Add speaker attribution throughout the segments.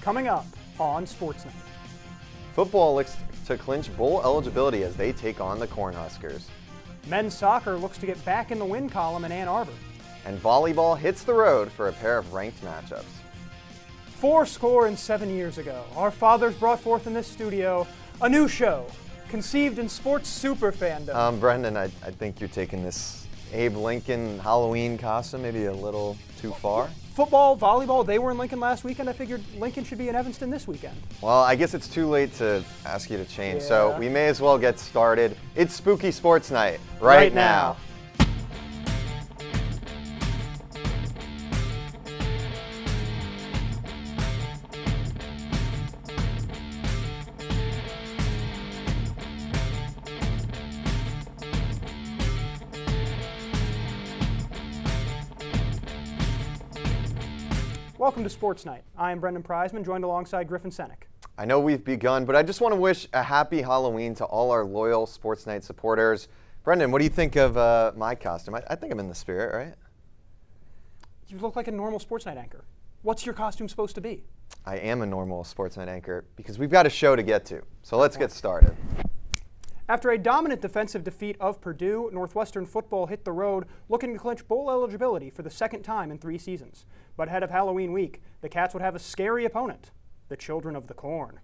Speaker 1: Coming up on Sports Night.
Speaker 2: Football looks to clinch bowl eligibility as they take on the Cornhuskers.
Speaker 1: Men's soccer looks to get back in the win column in Ann Arbor.
Speaker 2: And volleyball hits the road for a pair of ranked matchups.
Speaker 1: 7 years ago, our fathers brought forth in this studio a new show, conceived in sports super fandom.
Speaker 2: Brendan, I think you're taking this Abe Lincoln Halloween costume maybe a little too far.
Speaker 1: Football, volleyball, they were in Lincoln last weekend. I figured Lincoln should be in Evanston this weekend.
Speaker 2: Well, I guess it's too late to ask you to change,
Speaker 1: Yeah.
Speaker 2: so we may as well get started. It's Spooky Sports Night right now.
Speaker 1: Welcome to Sports Night. I am Brendan Preisman, joined alongside Griffin Senyek.
Speaker 2: I know we've begun, but I just want to wish a happy Halloween to all our loyal Sports Night supporters. Brendan, what do you think of my costume? I think I'm in the spirit, right?
Speaker 1: You look like a normal Sports Night anchor. What's your costume supposed to be?
Speaker 2: I am a normal Sports Night anchor because we've got a show to get to. So let's get started.
Speaker 1: After a dominant defensive defeat of Purdue, Northwestern football hit the road looking to clinch bowl eligibility for the second time in 3 seasons. But ahead of Halloween week, the Cats would have a scary opponent, the Children of the Corn.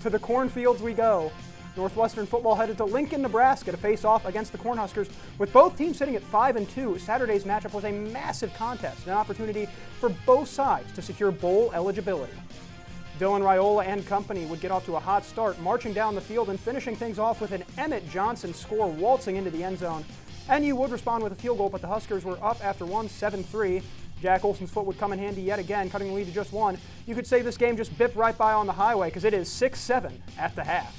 Speaker 1: To the cornfields we go. Northwestern football headed to Lincoln, Nebraska to face off against the Cornhuskers. With both teams sitting at 5-2, Saturday's matchup was a massive contest, an opportunity for both sides to secure bowl eligibility. Dylan Raiola and company would get off to a hot start, marching down the field and finishing things off with an Emmett Johnson score waltzing into the end zone. NU would respond with a field goal, but the Huskers were up after one, 7-3. Jack Olson's foot would come in handy yet again, cutting the lead to just 1. You could say this game just bipped right by on the highway because it is 6-7 at the half.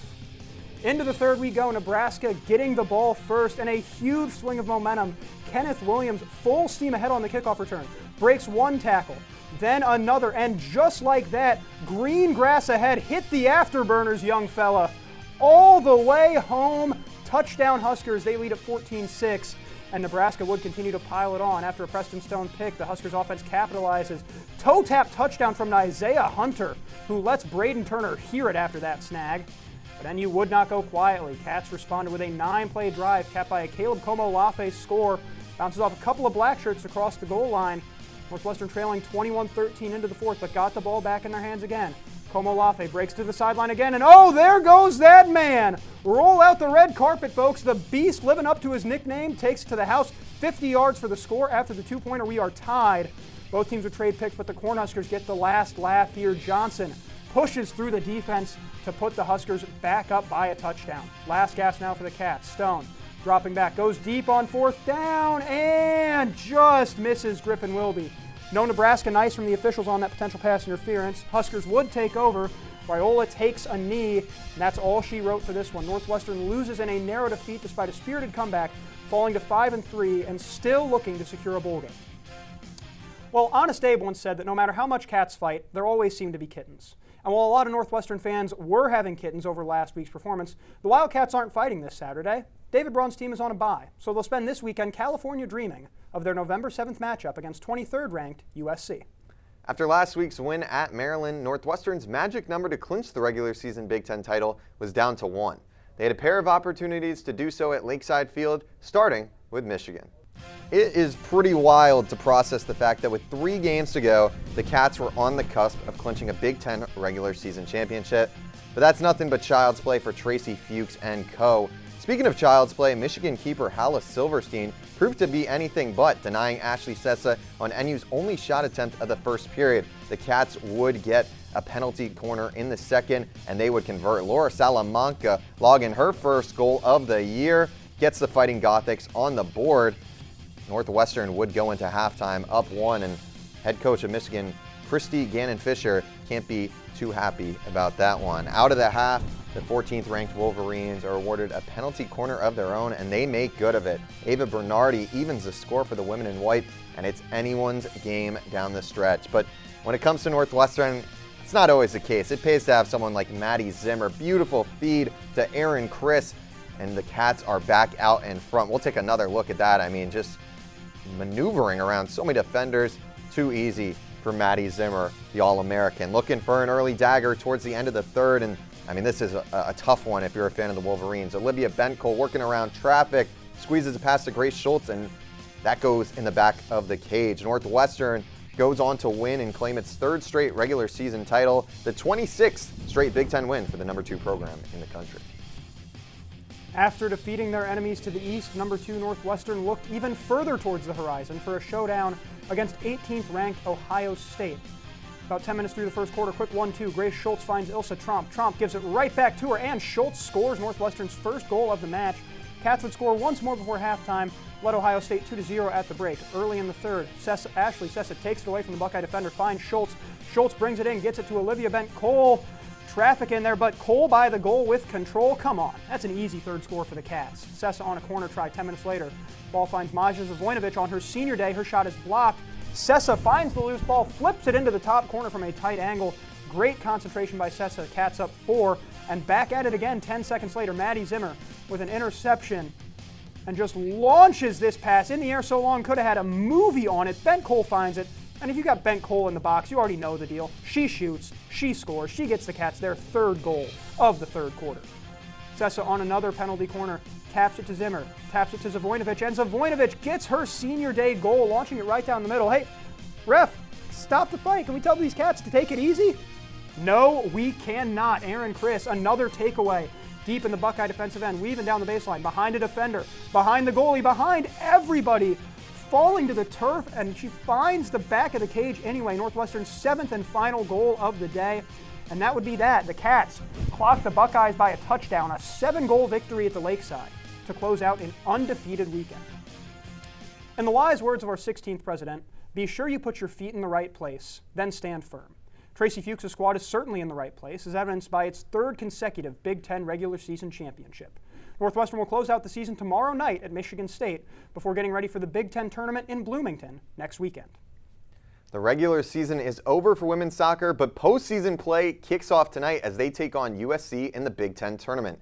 Speaker 1: Into the third we go, Nebraska getting the ball first and a huge swing of momentum. Kenneth Williams full steam ahead on the kickoff return, breaks one tackle, then another, and just like that, green grass ahead, hit the afterburners, young fella. All the way home, touchdown Huskers, they lead at 14-6. And Nebraska would continue to pile it on. After a Preston Stone pick, the Huskers offense capitalizes. Toe-tap touchdown from Isaiah Hunter, who lets Braden Turner hear it after that snag. But NU would not go quietly. Cats responded with a 9-play drive capped by a Caleb Como-Lafe score. Bounces off a couple of black shirts across the goal line. Northwestern trailing 21-13 into the fourth, but got the ball back in their hands again. Como-Lafe breaks to the sideline again, and oh, there goes that man! Roll out the red carpet, folks. The beast, living up to his nickname, takes it to the house. 50 yards for the score. After the 2-pointer, we are tied. Both teams would trade picks, but the Cornhuskers get the last laugh here. Johnson pushes through the defense to put the Huskers back up by a touchdown. Last gasp now for the Cats. Stone dropping back, goes deep on 4th down, and just misses Griffin Wilby. No Nebraska nice from the officials on that potential pass interference. Huskers would take over. Raiola takes a knee, and that's all she wrote for this one. Northwestern loses in a narrow defeat despite a spirited comeback, falling to 5-3 and still looking to secure a bowl game. Well, Honest Abe once said that no matter how much cats fight, there always seem to be kittens. And while a lot of Northwestern fans were having kittens over last week's performance, the Wildcats aren't fighting this Saturday. David Braun's team is on a bye, so they'll spend this weekend California dreaming of their November 7th matchup against 23rd-ranked USC.
Speaker 2: After last week's win at Maryland, Northwestern's magic number to clinch the regular season Big Ten title was down to 1. They had a pair of opportunities to do so at Lakeside Field, starting with Michigan. It is pretty wild to process the fact that with 3 games to go, the Cats were on the cusp of clinching a Big Ten regular season championship. But that's nothing but child's play for Tracy Fuchs and co. Speaking of child's play, Michigan keeper Hala Silverstein proved to be anything but, denying Ashley Sessa on NU's only shot attempt of the first period. The Cats would get a penalty corner in the second, and they would convert. Laura Salamanca logging her first goal of the year, gets the Fighting Gothics on the board. Northwestern would go into halftime up 1, and head coach of Michigan, Christy Gannon-Fisher, can't be too happy about that one. Out of the half, the 14th ranked Wolverines are awarded a penalty corner of their own, and they make good of it. Ava Bernardi evens the score for the women in white, and it's anyone's game down the stretch. But when it comes to Northwestern, it's not always the case. It pays to have someone like Maddie Zimmer. Beautiful feed to Aaron Chris, and the Cats are back out in front. We'll take another look at that. I mean, just maneuvering around so many defenders, too easy for Maddie Zimmer, the All-American. Looking for an early dagger towards the end of the third, and I mean, this is a tough one if you're a fan of the Wolverines. Olivia Bentcole working around traffic, squeezes a pass to Grace Schultz, and that goes in the back of the cage. Northwestern goes on to win and claim its third straight regular season title, the 26th straight Big Ten win for the number 2 program in the country.
Speaker 1: After defeating their enemies to the east, number 2 Northwestern looked even further towards the horizon for a showdown against 18th-ranked Ohio State. About 10 minutes through the first quarter, quick 1-2. Grace Schultz finds Ilsa Tromp. Tromp gives it right back to her, and Schultz scores Northwestern's first goal of the match. Cats would score once more before halftime, led Ohio State 2-0 at the break. Early in the third, Ashley Sessa takes it away from the Buckeye defender, finds Schultz. Schultz brings it in, gets it to Olivia Bent-Cole. Traffic in there, but Cole by the goal with control. Come on, that's an easy third score for the Cats. Sessa on a corner try 10 minutes later. Ball finds Maja Zavoinovic on her senior day. Her shot is blocked. Sessa finds the loose ball, flips it into the top corner from a tight angle. Great concentration by Sessa. Cats up 4, and back at it again 10 seconds later. Maddie Zimmer with an interception and just launches this pass in the air so long, could have had a movie on it. Bent-Cole finds it, and if you got Bent-Cole in the box, you already know the deal. She shoots, she scores, she gets the Cats their third goal of the third quarter. Sessa on another penalty corner, taps it to Zimmer, taps it to Zavoinovic, and Zavoinovic gets her senior day goal, launching it right down the middle. Hey, ref, stop the fight. Can we tell these Cats to take it easy? No, we cannot. Aaron Chris, another takeaway. Deep in the Buckeye defensive end, weaving down the baseline, behind a defender, behind the goalie, behind everybody, falling to the turf, and she finds the back of the cage anyway. Northwestern's 7th and final goal of the day, and that would be that. The Cats clock the Buckeyes by a touchdown, a 7-goal victory at the Lakeside to close out an undefeated weekend. In the wise words of our 16th president, be sure you put your feet in the right place, then stand firm. Tracy Fuchs' squad is certainly in the right place, as evidenced by its 3rd consecutive Big Ten regular season championship. Northwestern will close out the season tomorrow night at Michigan State before getting ready for the Big Ten tournament in Bloomington next weekend.
Speaker 2: The regular season is over for women's soccer, but postseason play kicks off tonight as they take on USC in the Big Ten tournament.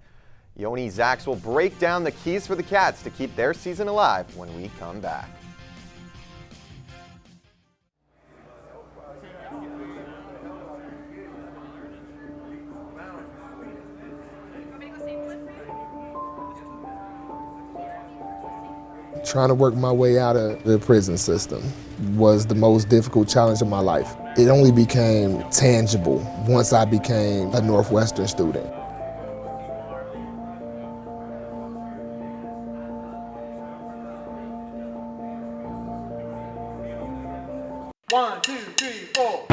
Speaker 2: Yoni Zacks will break down the keys for the Cats to keep their season alive when we come back.
Speaker 3: Trying to work my way out of the prison system was the most difficult challenge of my life. It only became tangible once I became a Northwestern student.
Speaker 1: One, two, three, four.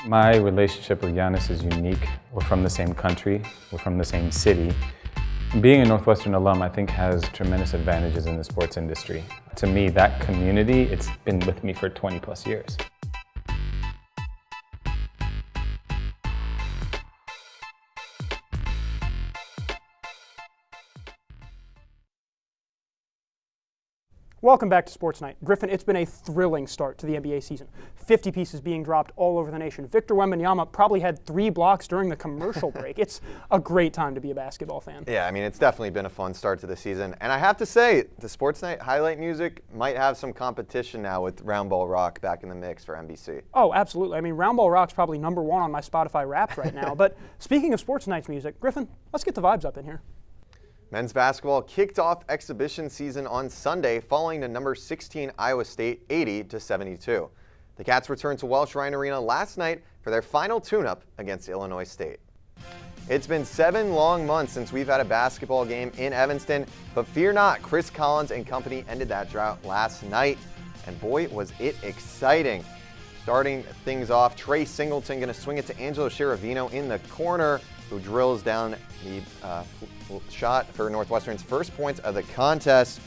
Speaker 4: My relationship with Giannis is unique. We're from the same country, we're from the same city. Being a Northwestern alum, I think, has tremendous advantages in the sports industry. To me, that community, it's been with me for 20 plus years.
Speaker 1: Welcome back to Sports Night. Griffin, it's been a thrilling start to the NBA season. 50 pieces being dropped all over the nation. Victor Wembanyama probably had 3 blocks during the commercial break. It's a great time to be a basketball fan.
Speaker 2: Yeah, I mean, it's definitely been a fun start to the season. And I have to say, the Sports Night highlight music might have some competition now with Round Ball Rock back in the mix for NBC.
Speaker 1: Oh, absolutely. I mean, Round Ball Rock's probably number 1 on my Spotify Wrapped right now. But speaking of Sports Night's music, Griffin, let's get the vibes up in here.
Speaker 2: Men's basketball kicked off exhibition season on Sunday, falling to number 16 Iowa State 80-72. The Cats returned to Welsh Ryan Arena last night for their final tune-up against Illinois State. It's been 7 long months since we've had a basketball game in Evanston, but fear not, Chris Collins and company ended that drought last night, and boy, was it exciting. Starting things off, Trey Singleton going to swing it to Angelo Chiaravino in the corner, who drills down the shot for Northwestern's first points of the contest.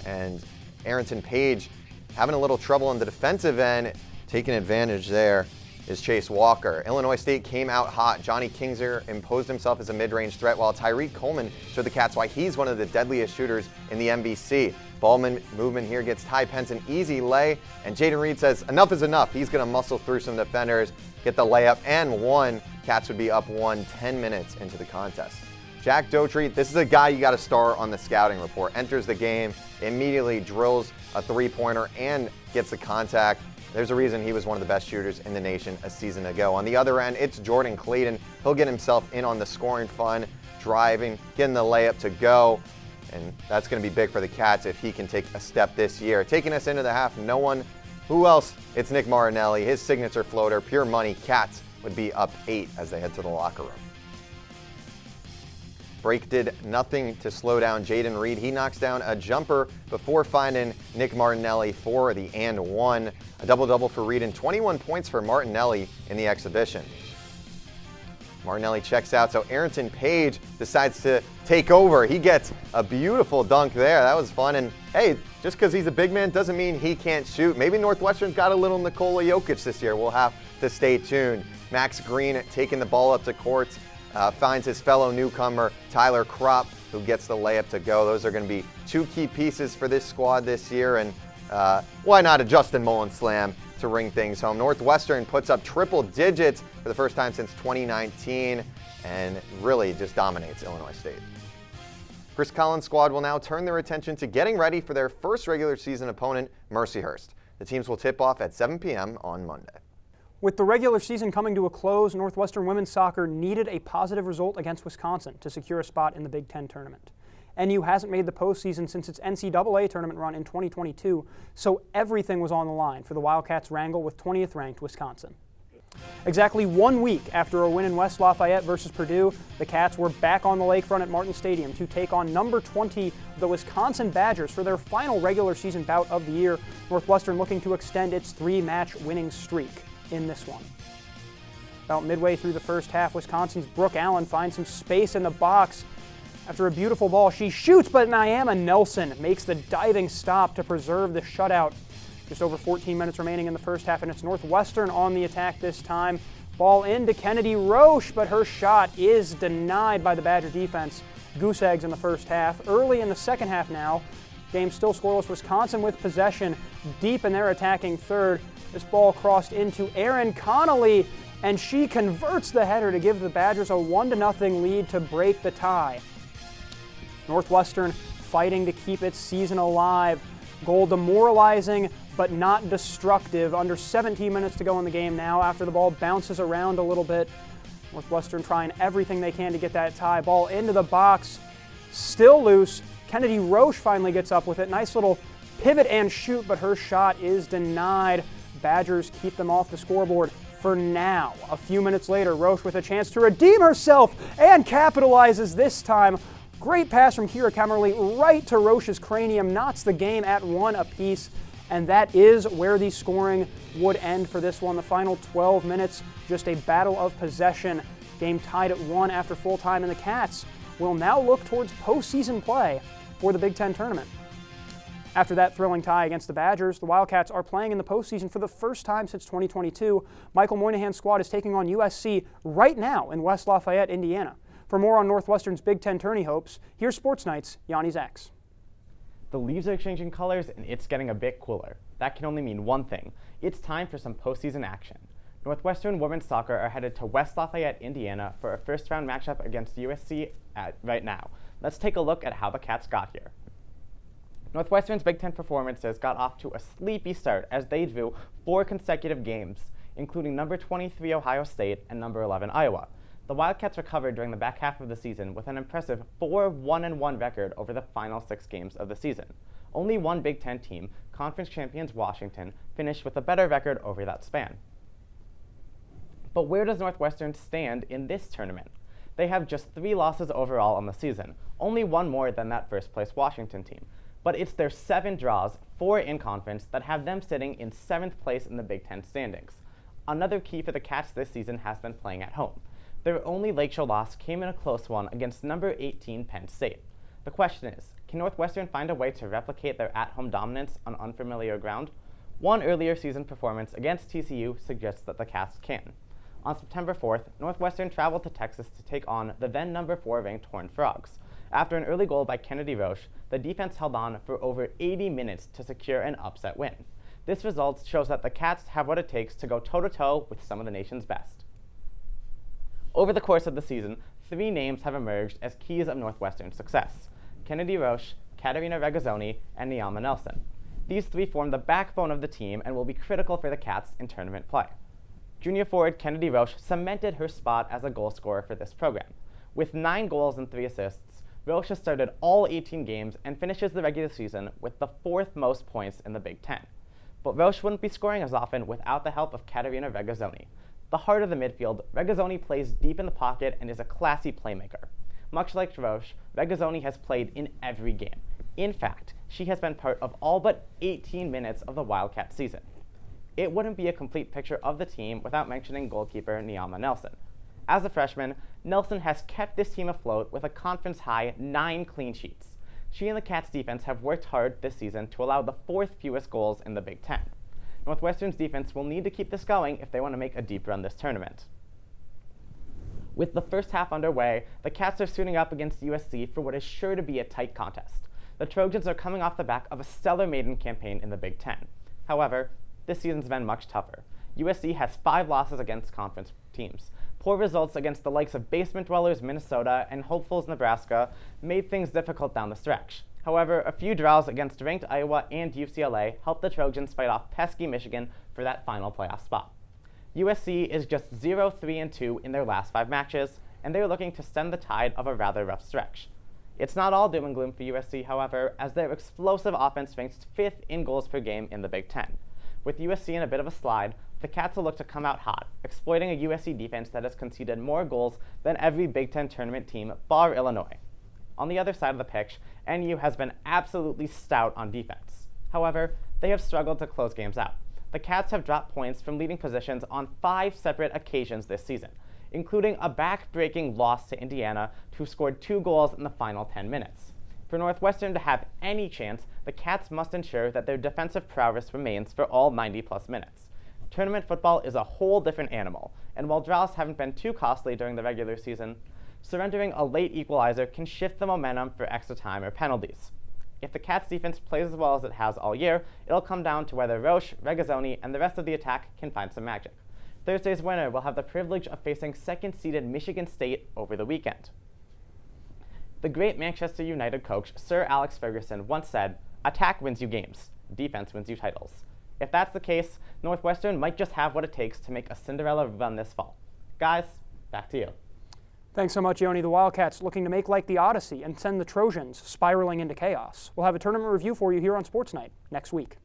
Speaker 2: And Arrington Page having a little trouble on the defensive end, taking advantage there is Chase Walker. Illinois State came out hot. Johnny Kingser imposed himself as a mid-range threat, while Tyreek Coleman showed the Cats why he's one of the deadliest shooters in the MVC. Ball movement here gets Ty Pence an easy lay, and Jaden Reed says enough is enough. He's going to muscle through some defenders, get the layup and one. Cats would be up 10 minutes into the contest. Jack Daughtry, this is a guy you got to star on the scouting report. Enters the game, immediately drills a three-pointer and gets the contact. There's a reason he was one of the best shooters in the nation a season ago. On the other end, it's Jordan Clayton. He'll get himself in on the scoring fun, driving, getting the layup to go. And that's going to be big for the Cats if he can take a step this year. Taking us into the half, no one. Who else? It's Nick Martinelli. His signature floater, pure money. Cats would be up 8 as they head to the locker room. Break did nothing to slow down Jaden Reed. He knocks down a jumper before finding Nick Martinelli for the and one. A double-double for Reed and 21 points for Martinelli in the exhibition. Martinelli checks out, so Arrington Page decides to take over. He gets a beautiful dunk there. That was fun. And hey, just because he's a big man doesn't mean he can't shoot. Maybe Northwestern's got a little Nikola Jokic this year. We'll have to stay tuned. Max Green taking the ball up to court, finds his fellow newcomer, Tyler Kropp, who gets the layup to go. Those are going to be 2 key pieces for this squad this year. And why not a Justin Mullen slam to ring things home? Northwestern puts up triple digits for the first time since 2019 and really just dominates Illinois State. Chris Collins' squad will now turn their attention to getting ready for their first regular season opponent, Mercyhurst. The teams will tip off at 7 p.m. on Monday.
Speaker 1: With the regular season coming to a close, Northwestern women's soccer needed a positive result against Wisconsin to secure a spot in the Big Ten tournament. NU hasn't made the postseason since its NCAA tournament run in 2022, so everything was on the line for the Wildcats' wrangle with 20th ranked Wisconsin. Exactly 1 week after a win in West Lafayette versus Purdue, the Cats were back on the lakefront at Martin Stadium to take on number 20, the Wisconsin Badgers, for their final regular season bout of the year. Northwestern looking to extend its 3-match winning streak in this one. About midway through the first half, Wisconsin's Brooke Allen finds some space in the box. After a beautiful ball, she shoots, but Nyama Nelson makes the diving stop to preserve the shutout. Just over 14 minutes remaining in the first half, and it's Northwestern on the attack this time. Ball into Kennedy Roche, but her shot is denied by the Badger defense. Goose eggs in the first half. Early in the second half now, game still scoreless. Wisconsin with possession deep in their attacking third. This ball crossed into Erin Connolly, and she converts the header to give the Badgers a 1-0 lead to break the tie. Northwestern fighting to keep its season alive. Goal demoralizing, but not destructive. Under 17 minutes to go in the game now after the ball bounces around a little bit. Northwestern trying everything they can to get that tie. Ball into the box, still loose. Kennedy Roche finally gets up with it. Nice little pivot and shoot, but her shot is denied. Badgers keep them off the scoreboard for now. A few minutes later, Roche with a chance to redeem herself and capitalizes this time. Great pass from Kira Kemmerly right to Roche's cranium, knots the game at 1 apiece, and that is where the scoring would end for this one. The final 12 minutes, just a battle of possession. Game tied at 1 after full time, and the Cats will now look towards postseason play for the Big Ten tournament. After that thrilling tie against the Badgers, the Wildcats are playing in the postseason for the first time since 2022. Michael Moynihan's squad is taking on USC right now in West Lafayette, Indiana. For more on Northwestern's Big Ten tourney hopes, here's Sports Night's Yoni Zacks.
Speaker 5: The leaves are exchanging colors, and it's getting a bit cooler. That can only mean one thing. It's time for some postseason action. Northwestern women's soccer are headed to West Lafayette, Indiana for a first-round matchup against USC right now. Let's take a look at how the Cats got here. Northwestern's Big Ten performances got off to a sleepy start as they drew 4 consecutive games, including number 23 Ohio State and number 11 Iowa. The Wildcats recovered during the back half of the season with an impressive 4-1-1 record over the final 6 games of the season. Only one Big Ten team, conference champions Washington, finished with a better record over that span. But where does Northwestern stand in this tournament? They have just 3 losses overall on the season, only one more than that first-place Washington team. But it's their 7 draws, 4 in conference, that have them sitting in 7th place in the Big Ten standings. Another key for the Cats this season has been playing at home. Their only Lakeshore loss came in a close one against number 18 Penn State. The question is, can Northwestern find a way to replicate their at-home dominance on unfamiliar ground? One earlier season performance against TCU suggests that the Cats can. On September 4th, Northwestern traveled to Texas to take on the then number 4 ranked Horned Frogs. After an early goal by Kennedy Roche, the defense held on for over 80 minutes to secure an upset win. This result shows that the Cats have what it takes to go toe-to-toe with some of the nation's best. Over the course of the season, 3 names have emerged as keys of Northwestern's success: Kennedy Roche, Katarina Regazzoni, and Niama Nelson. These 3 form the backbone of the team and will be critical for the Cats in tournament play. Junior forward Kennedy Roche cemented her spot as a goal scorer for this program. With 9 goals and 3 assists, Roche has started all 18 games and finishes the regular season with the 4th most points in the Big Ten. But Roche wouldn't be scoring as often without the help of Katarina Regazzoni. The heart of the midfield, Regazzoni plays deep in the pocket and is a classy playmaker. Much like Roche, Regazzoni has played in every game. In fact, she has been part of all but 18 minutes of the Wildcat season. It wouldn't be a complete picture of the team without mentioning goalkeeper Niama Nelson. As a freshman, Nelson has kept this team afloat with a conference-high 9 clean sheets. She and the Cats defense have worked hard this season to allow the 4th fewest goals in the Big Ten. Northwestern's defense will need to keep this going if they want to make a deep run this tournament. With the first half underway, the Cats are suiting up against USC for what is sure to be a tight contest. The Trojans are coming off the back of a stellar maiden campaign in the Big Ten. However, this season's been much tougher. USC has 5 losses against conference teams. Poor results against the likes of basement dwellers Minnesota and hopefuls Nebraska made things difficult down the stretch. However, a few draws against ranked Iowa and UCLA helped the Trojans fight off pesky Michigan for that final playoff spot. USC is just 0-3-2 in their last 5 matches, and they're looking to stem the tide of a rather rough stretch. It's not all doom and gloom for USC, however, as their explosive offense ranks 5th in goals per game in the Big Ten. With USC in a bit of a slide, the Cats will look to come out hot, exploiting a USC defense that has conceded more goals than every Big Ten tournament team bar Illinois. On the other side of the pitch, NU has been absolutely stout on defense. However, they have struggled to close games out. The Cats have dropped points from leading positions on 5 separate occasions this season, including a back-breaking loss to Indiana, who scored 2 goals in the final 10 minutes. For Northwestern to have any chance, the Cats must ensure that their defensive prowess remains for all 90-plus minutes. Tournament football is a whole different animal, and while draws haven't been too costly during the regular season, surrendering a late equalizer can shift the momentum for extra time or penalties. If the Cats defense plays as well as it has all year, it'll come down to whether Roche, Regazzoni, and the rest of the attack can find some magic. Thursday's winner will have the privilege of facing second-seeded Michigan State over the weekend. The great Manchester United coach, Sir Alex Ferguson, once said, "Attack wins you games, defense wins you titles." If that's the case, Northwestern might just have what it takes to make a Cinderella run this fall. Guys, back to you.
Speaker 1: Thanks so much, Yoni. The Wildcats looking to make like the Odyssey and send the Trojans spiraling into chaos. We'll have a tournament review for you here on Sports Night next week.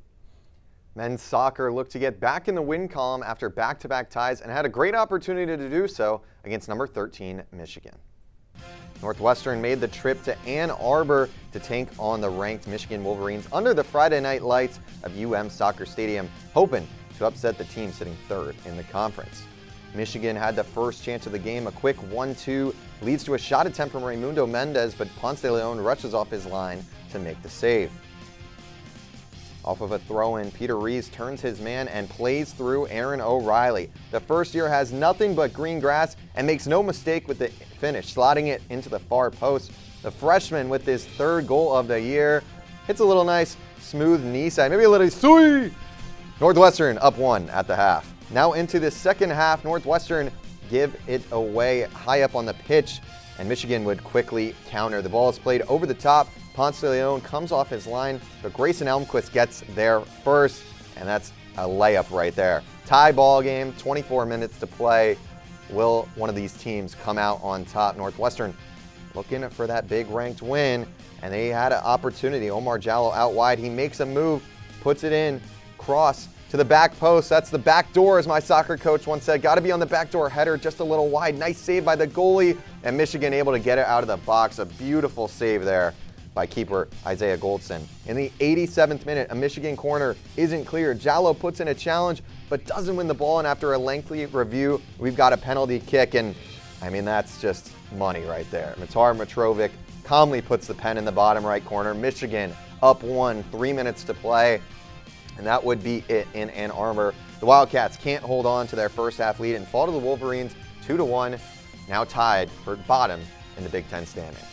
Speaker 2: Men's soccer looked to get back in the win column after back-to-back ties and had a great opportunity to do so against number 13 Michigan. Northwestern made the trip to Ann Arbor to take on the ranked Michigan Wolverines under the Friday night lights of UM Soccer Stadium, hoping to upset the team sitting 3rd in the conference. Michigan had the first chance of the game. A quick 1-2 leads to a shot attempt from Raimundo Mendez, but Ponce de Leon rushes off his line to make the save. Off of a throw-in, Peter Rees turns his man and plays through Aaron O'Reilly. The first year has nothing but green grass and makes no mistake with the finish, slotting it into the far post. The freshman with his 3rd goal of the year hits a little nice, smooth knee side, maybe a little sweet. Northwestern up 1 at the half. Now into the second half, Northwestern give it away high up on the pitch, and Michigan would quickly counter. The ball is played over the top. Ponce de Leon comes off his line, but Grayson Elmquist gets there first, and that's a layup right there. Tie ball game, 24 minutes to play. Will one of these teams come out on top? Northwestern looking for that big ranked win, and they had an opportunity. Omar Jallo out wide. He makes a move, puts it in, cross to the back post. That's the back door, as my soccer coach once said. Got to be on the back door. Header just a little wide. Nice save by the goalie, and Michigan able to get it out of the box. A beautiful save there by keeper Isaiah Goldson. In the 87th minute, a Michigan corner isn't cleared. Jallo puts in a challenge, but doesn't win the ball, and after a lengthy review, we've got a penalty kick, and I mean, that's just money right there. Matar Mitrovic calmly puts the pen in the bottom right corner. Michigan up 1, 3 minutes to play, and that would be it in Ann Arbor. The Wildcats can't hold on to their first half lead and fall to the Wolverines 2-1, now tied for bottom in the Big Ten standings.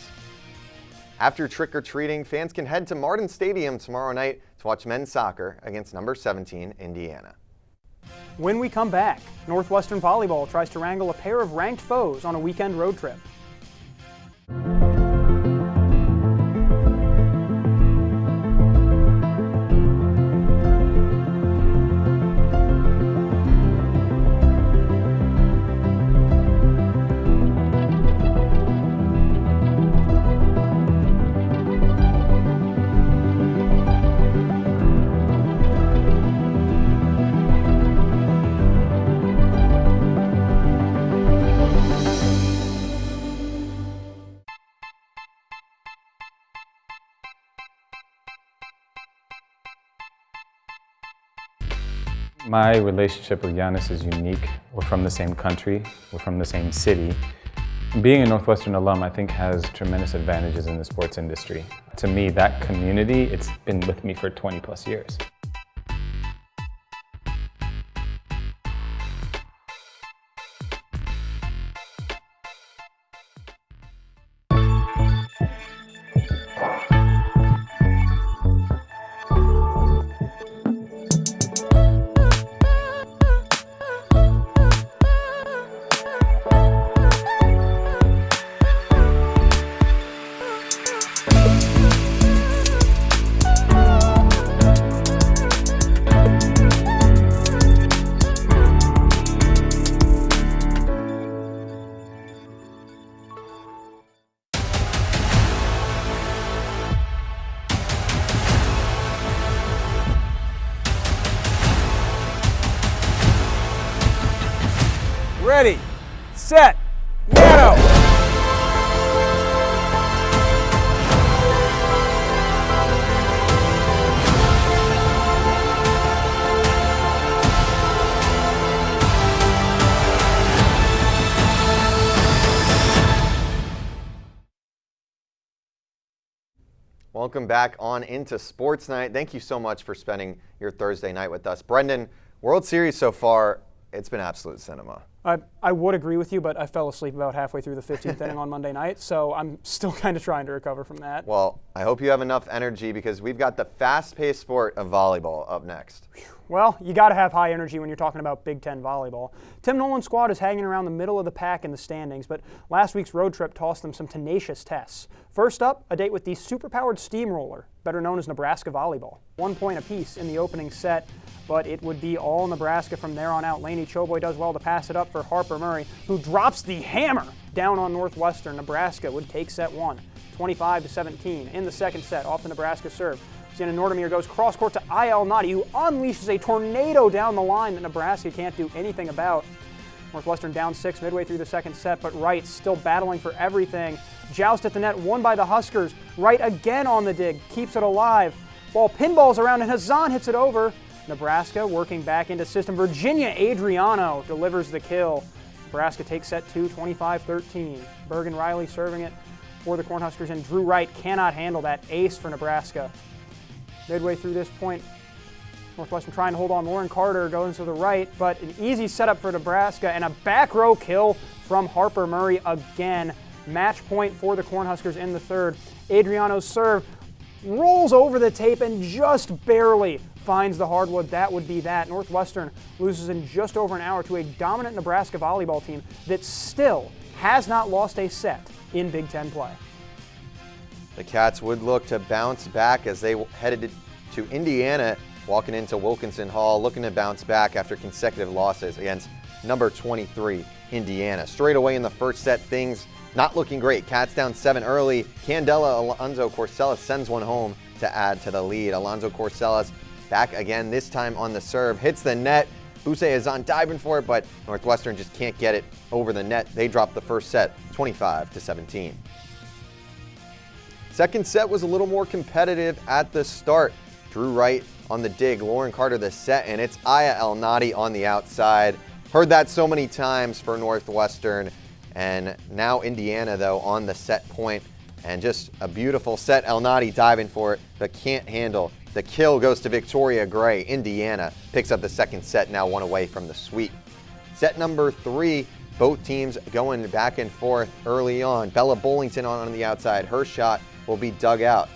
Speaker 2: After trick-or-treating, fans can head to Martin Stadium tomorrow night to watch men's soccer against number 17, Indiana.
Speaker 1: When we come back, Northwestern volleyball tries to wrangle a pair of ranked foes on a weekend road trip.
Speaker 4: My relationship with Giannis is unique. We're from the same country, we're from the same city. Being a Northwestern alum, I think, has tremendous advantages in the sports industry. To me, that community, it's been with me for 20 plus years.
Speaker 1: Ready, set, go!
Speaker 2: Welcome back on into Sports Night. Thank you so much for spending your Thursday night with us. Brendan, World Series so far, it's been absolute cinema.
Speaker 1: I would agree with you, but I fell asleep about halfway through the 15th inning on Monday night, so I'm still kind of trying to recover from that.
Speaker 2: Well, I hope you have enough energy because we've got the fast-paced sport of volleyball up next.
Speaker 1: Well, you got to have high energy when you're talking about Big Ten volleyball. Tim Nolan's squad is hanging around the middle of the pack in the standings, but last week's road trip tossed them some tenacious tests. First up, a date with the superpowered steamroller, better known as Nebraska volleyball. 1 point apiece in the opening set, but it would be all Nebraska from there on out. Lainey Choboy does well to pass it up for Harper Murray, who drops the hammer down on Northwestern. Nebraska would take set 1, 25-17. In the second set, off the Nebraska serve, Sienna Nordemir goes cross-court to I.L. Nadi, who unleashes a tornado down the line that Nebraska can't do anything about. Northwestern down 6 midway through the second set, but Wright still battling for everything. Joust at the net, won by the Huskers. Wright again on the dig, keeps it alive. Ball pinballs around and Hazan hits it over. Nebraska working back into system. Virginia Adriano delivers the kill. Nebraska takes set 2, 25-13. Bergen Riley serving it for the Cornhuskers, and Drew Wright cannot handle that ace for Nebraska. Midway through this point, Northwestern trying to hold on. Lauren Carter goes to the right, but an easy setup for Nebraska and a back row kill from Harper Murray again. Match point for the Cornhuskers in the third. Adriano's serve rolls over the tape and just barely finds the hardwood. That would be that. Northwestern loses in just over an hour to a dominant Nebraska volleyball team that still has not lost a set in Big Ten play.
Speaker 2: The Cats would look to bounce back as they headed to Indiana, walking into Wilkinson Hall, looking to bounce back after consecutive losses against number 23, Indiana. Straight away in the first set, things not looking great. Cats down 7 early. Candela Alonso Corsellas sends one home to add to the lead. Alonso Corsellas back again, this time on the serve. Hits the net. Buse is on diving for it, but Northwestern just can't get it over the net. They drop the first set, 25-17. Second set was a little more competitive at the start. Drew Wright on the dig, Lauren Carter the set, and it's Aya El Nadi on the outside. Heard that so many times for Northwestern. And now Indiana, though, on the set point. And just a beautiful set. El Nadi diving for it, but can't handle. The kill goes to Victoria Gray. Indiana picks up the second set, now one away from the sweep. Set number 3, both teams going back and forth early on. Bella Bollington on the outside. Her shot will be dug out.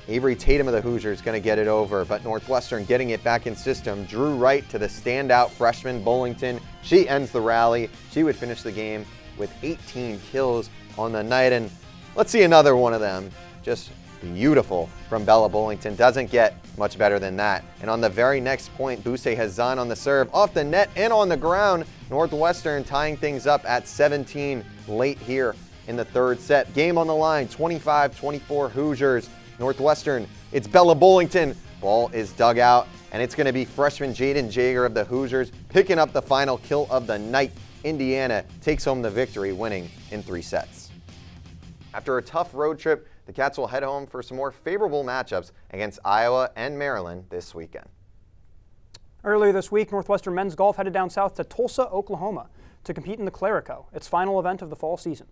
Speaker 2: Avery Tatum of the Hoosiers going to get it over, but Northwestern getting it back in system. Drew Wright to the standout freshman Bollington. She ends the rally. She would finish the game with 18 kills on the night, and let's see another one of them. Just beautiful from Bella Bollington. Doesn't get much better than that. And on the very next point, Buse Hazan on the serve, off the net and on the ground. Northwestern tying things up at 17 late here in the third set. Game on the line, 25-24 Hoosiers. Northwestern, it's Bella Bollington. Ball is dug out, and it's going to be freshman Jaden Jager of the Hoosiers picking up the final kill of the night. Indiana takes home the victory, winning in 3 sets. After a tough road trip, the Cats will head home for some more favorable matchups against Iowa and Maryland this weekend.
Speaker 1: Earlier this week, Northwestern men's golf headed down south to Tulsa, Oklahoma to compete in the Clerico, its final event of the fall season.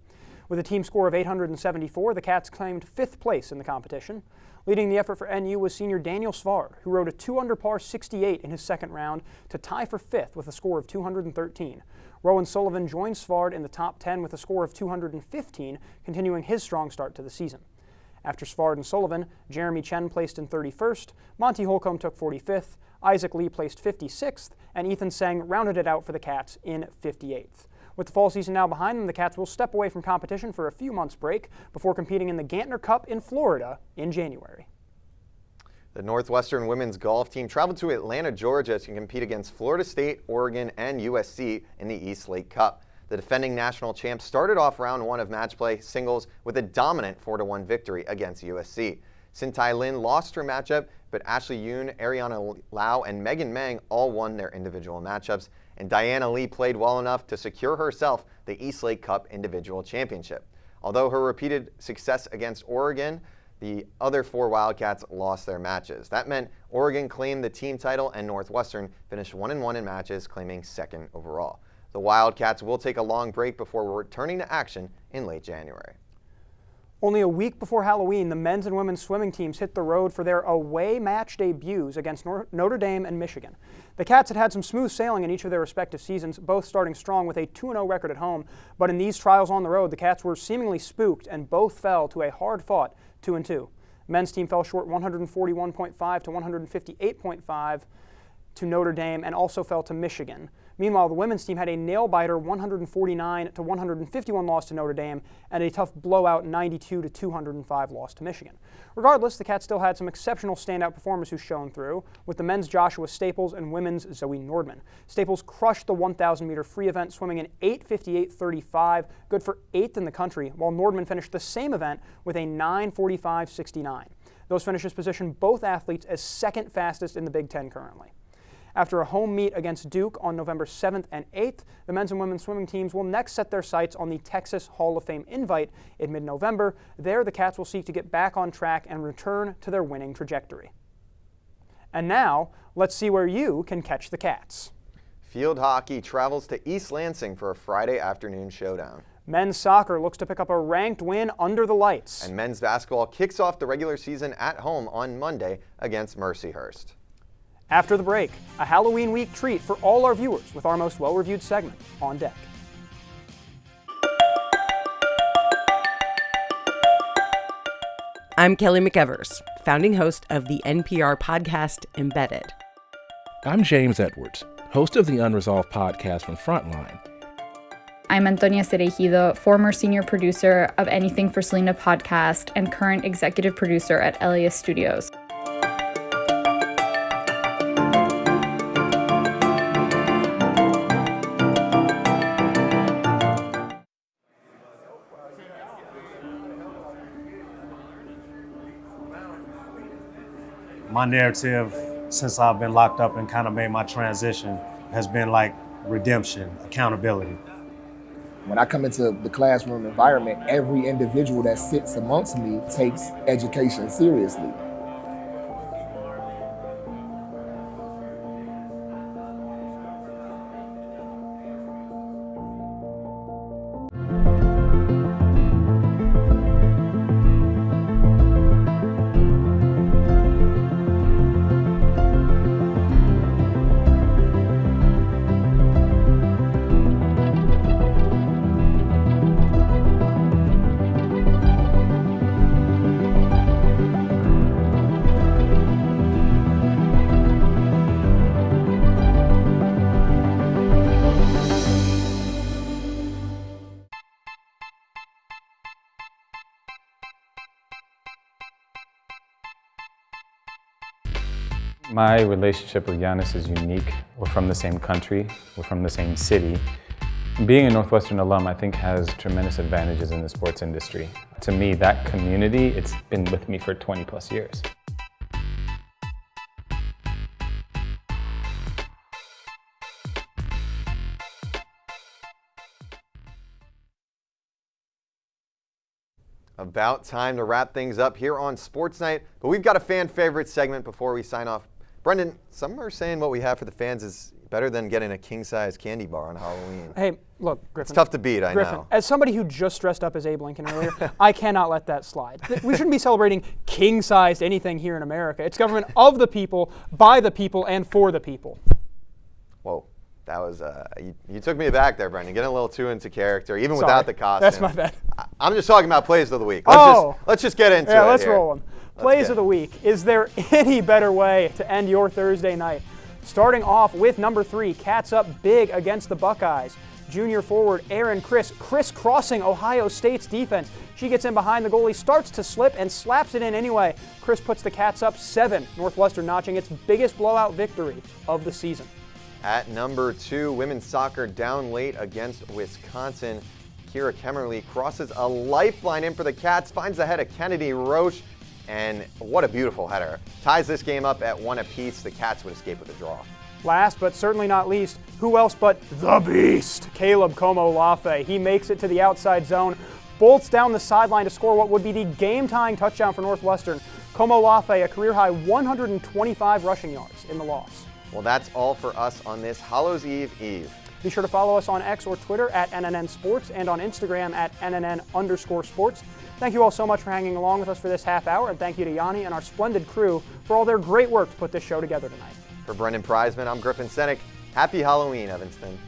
Speaker 1: With a team score of 874, the Cats claimed 5th place in the competition. Leading the effort for NU was senior Daniel Svard, who rode a 2-under par 68 in his second round to tie for 5th with a score of 213. Rowan Sullivan joined Svard in the top 10 with a score of 215, continuing his strong start to the season. After Svard and Sullivan, Jeremy Chen placed in 31st, Monty Holcomb took 45th, Isaac Lee placed 56th, and Ethan Seng rounded it out for the Cats in 58th. With the fall season now behind them, the Cats will step away from competition for a few months' break before competing in the Gantner Cup in Florida in January.
Speaker 2: The Northwestern women's golf team traveled to Atlanta, Georgia to compete against Florida State, Oregon, and USC in the East Lake Cup. The defending national champs started off round 1 of match play singles with a dominant 4-1 victory against USC. Sintai Lin lost her matchup, but Ashley Yoon, Ariana Lau, and Megan Meng all won their individual matchups, and Diana Lee played well enough to secure herself the East Lake Cup individual championship. Although her repeated success against Oregon, the other 4 Wildcats lost their matches. That meant Oregon claimed the team title and Northwestern finished 1-1 in matches, claiming 2nd overall. The Wildcats will take a long break before returning to action in late January.
Speaker 1: Only a week before Halloween, the men's and women's swimming teams hit the road for their away match debuts against Notre Dame and Michigan. The Cats had had some smooth sailing in each of their respective seasons, both starting strong with a 2-0 record at home, but in these trials on the road, the Cats were seemingly spooked and both fell to a hard-fought 2-2. Men's team fell short 141.5 to 158.5 to Notre Dame and also fell to Michigan. Meanwhile, the women's team had a nail-biter 149 to 151 loss to Notre Dame and a tough blowout 92 to 205 loss to Michigan. Regardless, the Cats still had some exceptional standout performers who shone through, with the men's Joshua Staples and women's Zoe Nordman. Staples crushed the 1,000-meter free event, swimming in 8:58.35, good for 8th in the country, while Nordman finished the same event with a 9:45.69. Those finishes position both athletes as 2nd fastest in the Big Ten currently. After a home meet against Duke on November 7th and 8th, the men's and women's swimming teams will next set their sights on the Texas Hall of Fame invite in mid-November. There, the Cats will seek to get back on track and return to their winning trajectory. And now, let's see where you can catch the Cats.
Speaker 2: Field hockey travels to East Lansing for a Friday afternoon showdown.
Speaker 1: Men's soccer looks to pick up a ranked win under the lights.
Speaker 2: And men's basketball kicks off the regular season at home on Monday against Mercyhurst.
Speaker 1: After the break, a Halloween week treat for all our viewers with our most well-reviewed segment, On Deck.
Speaker 6: I'm Kelly McEvers, founding host of the NPR podcast Embedded.
Speaker 7: I'm James Edwards, host of the Unresolved podcast from Frontline.
Speaker 8: I'm Antonia Cereijido, former senior producer of Anything for Selena podcast and current executive producer at Elias Studios.
Speaker 9: My narrative since I've been locked up and kind of made my transition has been like redemption, accountability.
Speaker 3: When I come into the classroom environment, every individual that sits amongst me takes education seriously.
Speaker 4: My relationship with Giannis is unique. We're from the same country, we're from the same city. Being a Northwestern alum, I think, has tremendous advantages in the sports industry. To me, that community, it's been with me for 20 plus years.
Speaker 2: About time to wrap things up here on Sports Night, but we've got a fan favorite segment before we sign off. Brendan, some are saying what we have for the fans is better than getting a king-size candy bar on Halloween.
Speaker 1: Hey, look, Griffin.
Speaker 2: It's tough to beat, I know.
Speaker 1: As somebody who just dressed up as Abe Lincoln earlier, I cannot let that slide. We shouldn't be celebrating king-sized anything here in America. It's government of the people, by the people, and for the people.
Speaker 2: Whoa. That was, you took me back there, Brendan. Getting a little too into character, even without the costume.
Speaker 1: That's my bad.
Speaker 2: I'm just talking about plays of the week. Let's just get into it.
Speaker 1: Yeah, let's
Speaker 2: here.
Speaker 1: roll them. Plays of the week. Is there any better way to end your Thursday night? Starting off with number 3, Cats up big against the Buckeyes. Junior forward Aaron crisscrossing Ohio State's defense. She gets in behind the goalie, starts to slip, and slaps it in anyway. Chris puts the Cats up 7, Northwestern notching its biggest blowout victory of the season.
Speaker 2: At number 2, women's soccer down late against Wisconsin. Kira Kemmerly crosses a lifeline in for the Cats, finds the head of Kennedy Roche, and what a beautiful header. Ties this game up at 1 apiece. The Cats would escape with a draw.
Speaker 1: Last but certainly not least, who else but the Beast, Caleb Como-Lafe. He makes it to the outside zone, bolts down the sideline to score what would be the game-tying touchdown for Northwestern. Como-Lafe, a career-high 125 rushing yards in the loss.
Speaker 2: Well, that's all for us on this Hallows Eve.
Speaker 1: Be sure to follow us on X or Twitter at NNN Sports and on Instagram at NNN_sports. Thank you all so much for hanging along with us for this half hour, and thank you to Yoni and our splendid crew for all their great work to put this show together tonight.
Speaker 2: For Brendan Preisman, I'm Griffin Senyek. Happy Halloween, Evanston.